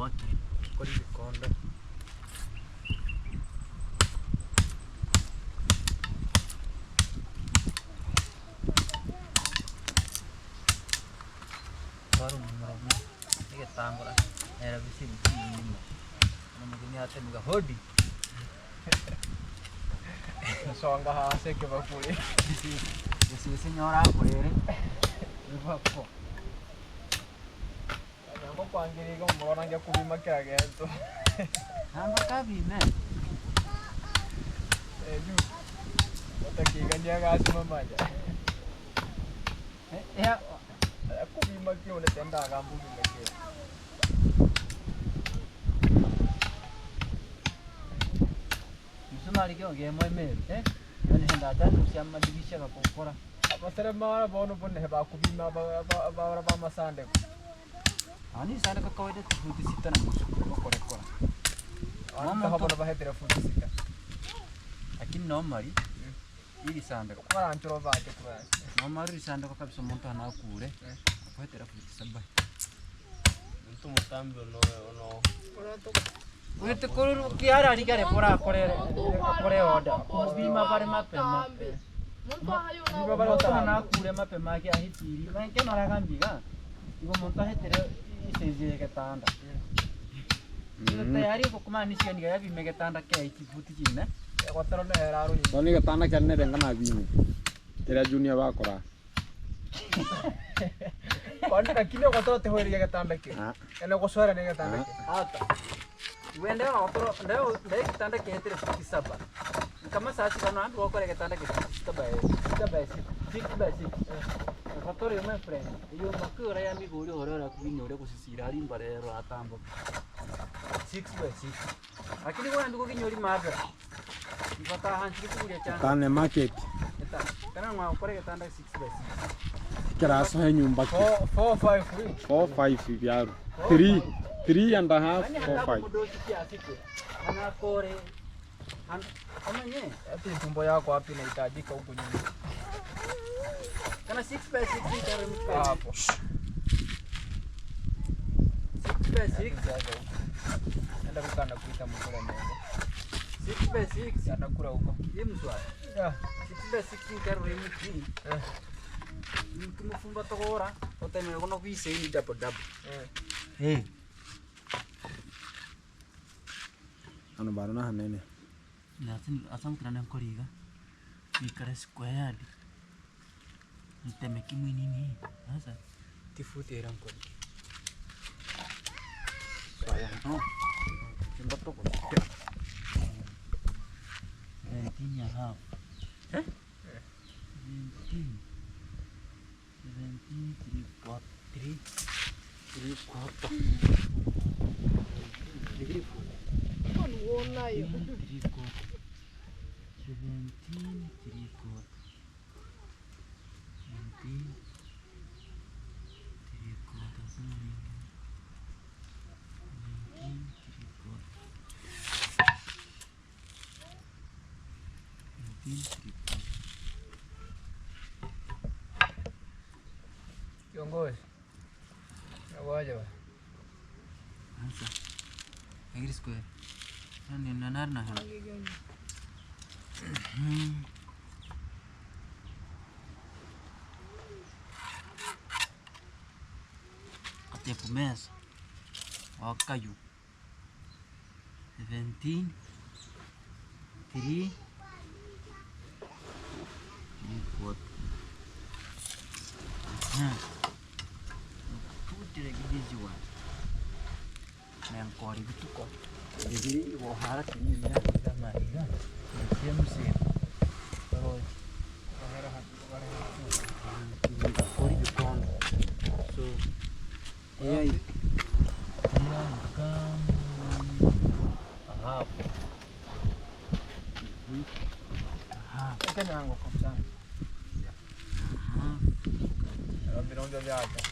Okay. Kodi kondo. Baru murabna. Ike tangora. Era bisi mimi. Namagini ate mga hodi. Songa hase ke bakuli. Bisi nyora kulere. Ivapo. Nako kwangiri ko mbona nge kubima kyagento. Hamba kabime. Ju. Otakiga ndiagazi mamaja. Ya Kubima kyo ne tenda agambu ngeke. Musumari kyo ge moime, Yoni henda tanu siamma divisha ka kokora. Abasere mara bono bonne ba kubima ba masande. Ani sana ka kawaida tufuti sitana kokora kora. Mama habono ba hetera futi sika. Lakini normally ili sanda Kwa antro ba te kwa. normally sanda ka kabisa muntu anakure. Kwetera futi sabai. Mtu mutambi ono. Wete kuru kiara ari kare pora kore oda. Kubima bare mapema. Muntu hayo na. Biba balo Muntu ta. anakure mapema ki ahitiri. Menke maragambiga. Ibo muntu ahetere isezeye ketanda. Tayari ko kumaanisha ni yabi megetanda ke ikifuti kine. Kwa tero ne eraru. Toni gatana kyanne renga na bini. Tera junior bakora. Kwanda kile kwa tero te hoiri gatanda ke. Ene ko swara ne gatanda ke. Ata. Wende otro ndeo kitanda ke hetere futi saba. Kama sasa kana ambi wako kitanda ke saba. Saba. Fatore my friend. Iyo makura ya mi gori horora kubinyore kusisira ari mbare ro atambo. 6x6. Lakini kwa ndiko kinyori maga. Nipata hanchi kuburia chana. Tane market. Kana mwa ukore kitanda 6x6. Kiraso he nyumba ki. 4-5 byaru. 3 and a half 4-5. Ana kore. Amanye. Ati tumbo yako wapi inahitajika huko nyuma. Kana 6x6 itare mkao. Hapo. 6x6. Enda kukana kuita mkula mengo. 6x6 Anakula huko. yemswa. Yeah. 6x6 itare mkini. Mufumba tokora. Oteme kono kwise ni double. Ano barona hanene. Latin asam kana koriga. Ikare square. Niteme kimwini ni. Sasa tifuti ranko. Saya no. Chumba toko. 17 ya half. 17 3 quarter. Unaona hiyo. 3 quarter. 17 3 quarter. 17 3 quarter. 17 3 quarter. 17 3 quarter. Kiongozi. Nawaje ba? Sasa. Agri square. Nani nanar na hana. Ate pumesa. Wakayu. 17 3 4. Tutti le giwa. Mengkori itu kok. Jadi wahara kini dia kita mariga. Musim. Terus kori jukon. So iya kan. Ahap. Che ne hanno comprato? Non vi viaggio.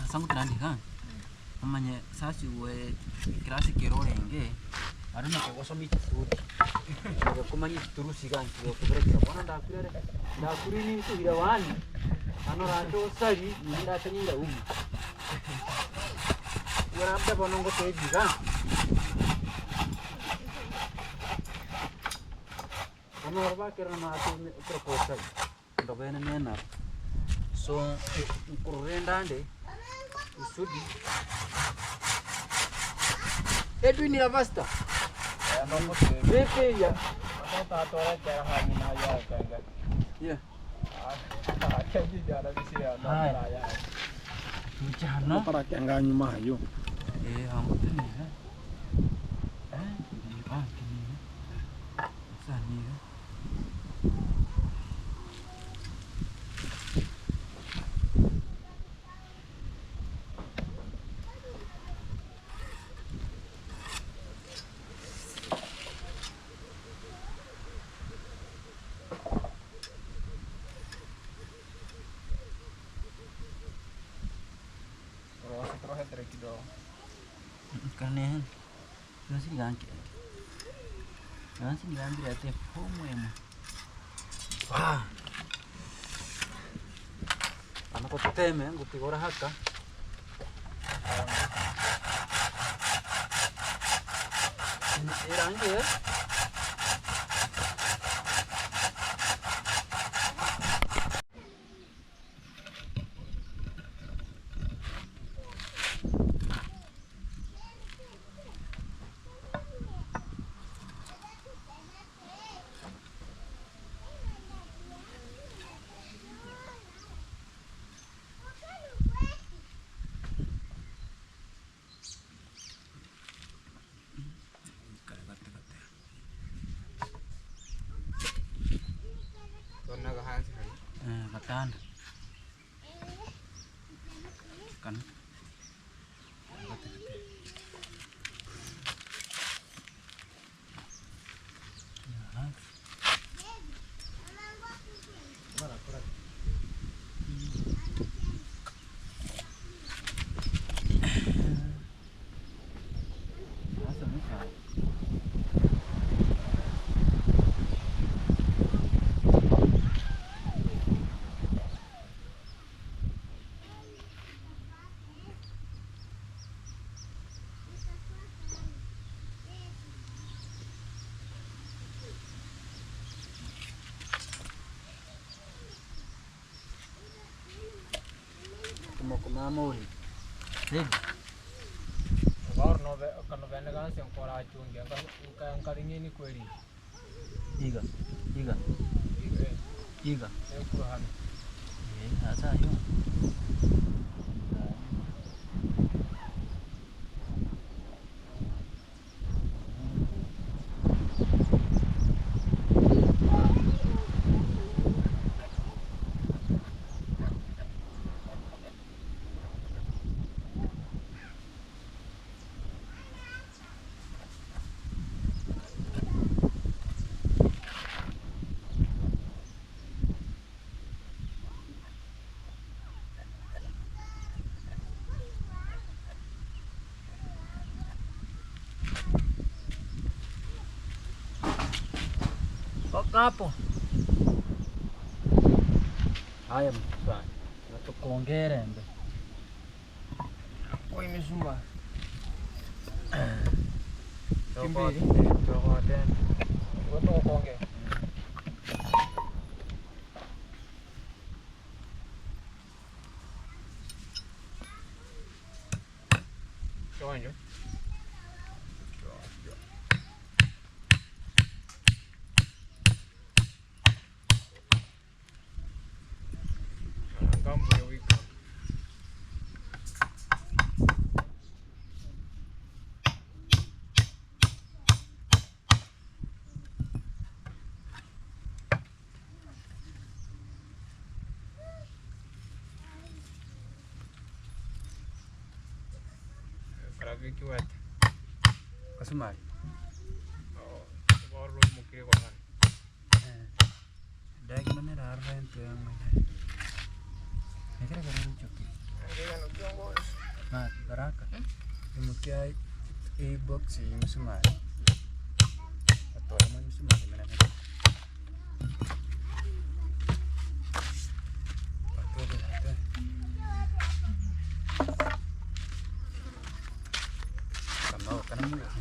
Sangu terandi kan, namanya sasi gue kerasi kerorenge, ada nak kau sami turut, kau mani turus sih kan, kau berkira mana dapur ini itu hirawan, anu rancu sari, nanda tadi nda Gue apa panong kau teji kan, anu apa kira nama aku proposal, ndak benar benar, so kurenda ande. Sudi. Edwin ni lavasta. Non posso. Pepe ya. Ma tanto ora c'era Hamina ya kanga. Ya. Che di jara di sini ada ya. Mchana. Para kanga nyuma hayo. Hangu tu ni ha. Ni kini. Sasa ni. Karena nasi diganti, ada homo emo. Wah, anak kau teme, gue pikir orang haka. Ini orang je. Katan kan mau kemana ni? Baru kalau venne kansi ancora aggiungi, ancora ini quelli. Iga. È ukuran. Asa yo. Kapo. Haya mfanye. Natukuongere mbe. Poi mi summa. Kimbiri. Toko den. Woto konge. Join. kiwet. Kasumari. Oh, baru mukir ko kan. Dagi mana rara itu yang mana? Negara baru cuci. Kan udah Mat baraka. Mukir box si musumari. Atau yang musumari mana?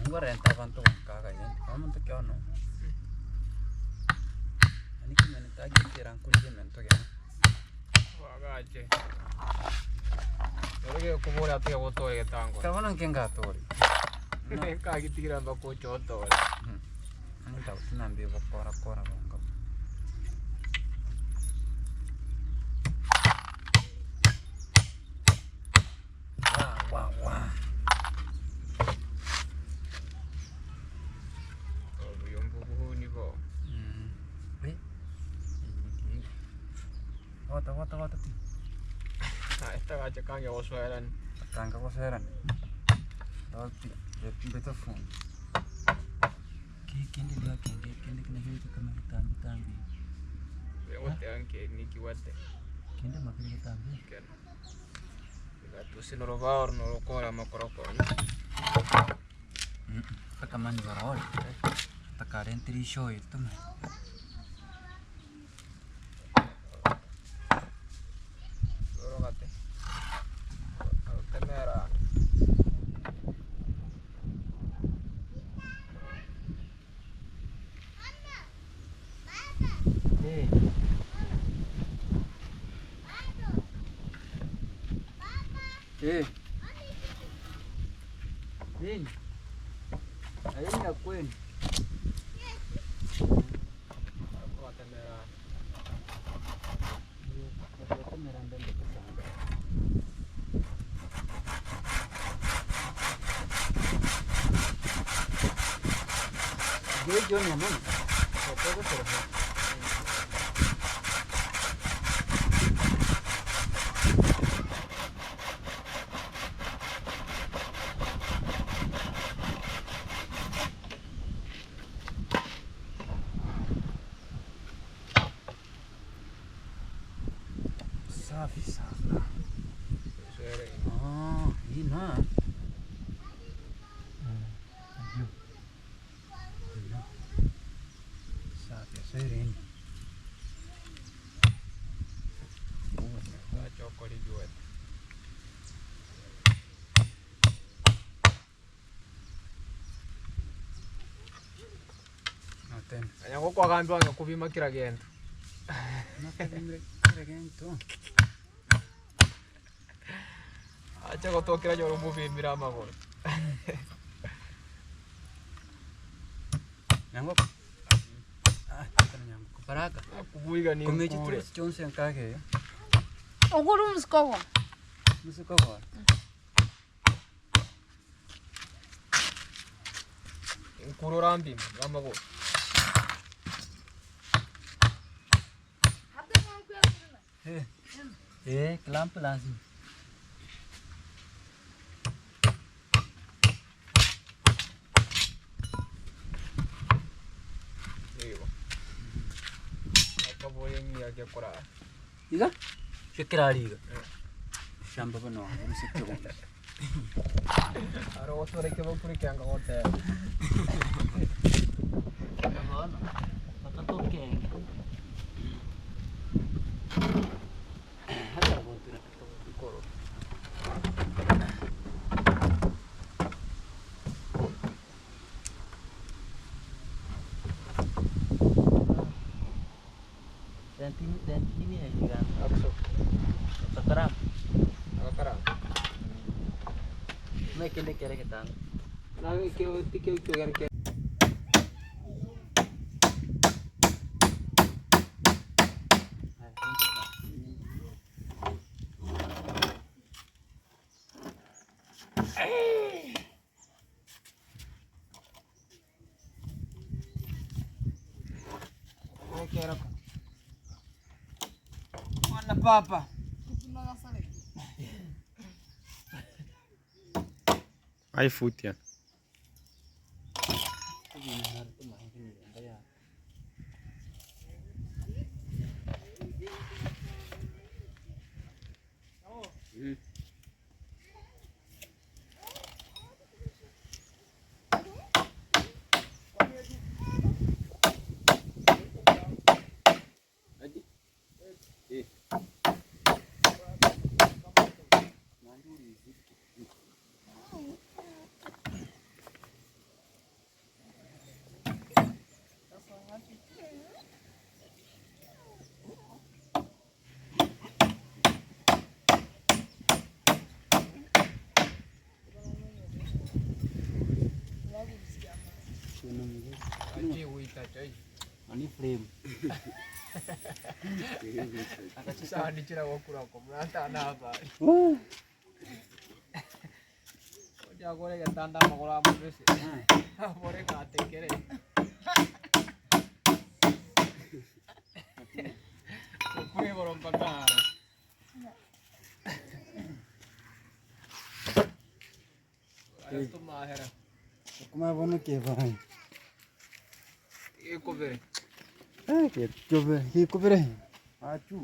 Gue rentakan tuh kakaknya, kamu tuh kau no. Ini kemana tadi tirangkul dia mentok ya. Wah aja. Kalau kayak kumur atau ya kotor ya tangguh. Kamu nang kenggak tuh. Kaki tiran baku cotor. Ini tahu tuh nanti bakora-kora bang. Wah. Wata. Nah, esta aja kan ya osweran. Tangga ko seran. Tapi betul phone. Kini dia kini kena hidup kena tambi. Ya wote anke ni kiwate. Kini makin tambi. Kan. Kita tuh sinorobaur norokora makorokon. Pakaman barol. Takaren tri show itu mah. Vin. Ayun na Queen. Ako kamera. Ito meron din dito sa. John naman. Ito ko sir. Safi sana. Oh, ini na. Safi serin. Cokor dijual. Noten. Kanya ko kwa kambi wange kupima kila gendo. Regento. Acha kutokera joro mupimira amaguru. Nyango. Nyango. Baraka. Kubuiga ni Kumeji kure. tu Johnson kage. Oguru mskogo. Musuko ba. Kuro rambi amaguru. Kelampu langsung. Iyo. Apa boleh ni aja kora. Iga? Shikirari iga. Shamba bano, musikyo. Aro otore ke bapuri ke anga hote. Bano. Patatoke. Hata botura koro. Dan ini ya juga. Akso. Sekarang. Akara. May kere kita. Lagi ke ke. Kera. Mana papa? Ai foot yan. Ani frame. Sasa ndichira wakurako mrata nava. Oja gore gatanda magola mundese. Bore katekere. Kue borom paka. Esto mahera. Kuma bono ke bhai. Eko bere. Ke chobe, hi ko bere. Achu.